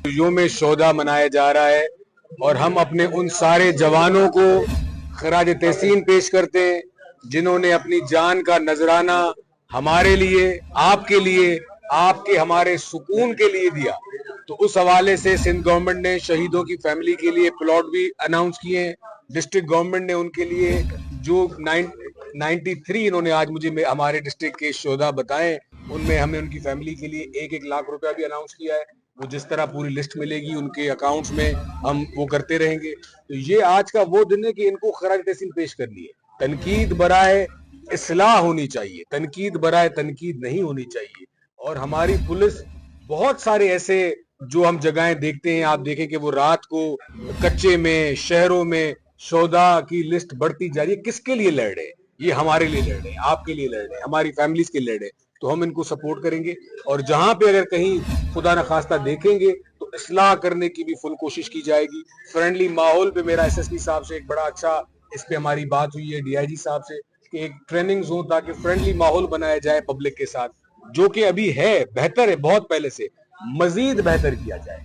योम शोदा मनाया जा रहा है और हम अपने उन सारे जवानों को खराज तहसीन पेश करते हैं जिन्होंने अपनी जान का नजराना हमारे लिए, आपके लिए, आपके हमारे सुकून के लिए दिया। तो उस हवाले से सिंध गवर्नमेंट ने शहीदों की फैमिली के लिए प्लॉट भी अनाउंस किए हैं। डिस्ट्रिक्ट गवर्नमेंट ने उनके लिए जो 93 इन्होंने आज मुझे हमारे डिस्ट्रिक्ट के शोधा बताए, उनमें हमने उनकी फैमिली के लिए 1-1 लाख रुपया भी अनाउंस किया है। वो जिस तरह पूरी लिस्ट मिलेगी उनके अकाउंट्स में हम वो करते रहेंगे। तो ये आज का वो दिन है कि इनको खराज तहसीन पेश करनी है। तनकीद बराए इस्लाह होनी चाहिए, तनकीद बराए तनकीद नहीं होनी चाहिए। और हमारी पुलिस बहुत सारे ऐसे जो हम जगहें देखते हैं, आप देखें कि वो रात को कच्चे में शहरों में शोधा की लिस्ट बढ़ती जा रही है। किसके लिए लड़ रहे हैं? ये हमारे लिए लड़ रहे हैं, आपके लिए लड़ रहे हैं, हमारी फैमिलीज के लिए लड़ रहे हैं। तो हम इनको सपोर्ट करेंगे और जहां पे अगर कहीं खुदा न खास्ता देखेंगे तो इस्लाह करने की भी फुल कोशिश की जाएगी। फ्रेंडली माहौल पे मेरा एसएसपी साहब से एक बड़ा अच्छा इस पे हमारी बात हुई है, डीआईजी साहब से, कि एक ट्रेनिंग्स हो ताकि फ्रेंडली माहौल बनाया जाए पब्लिक के साथ, जो कि अभी है, बेहतर है, बहुत पहले से मजीद बेहतर किया जाए।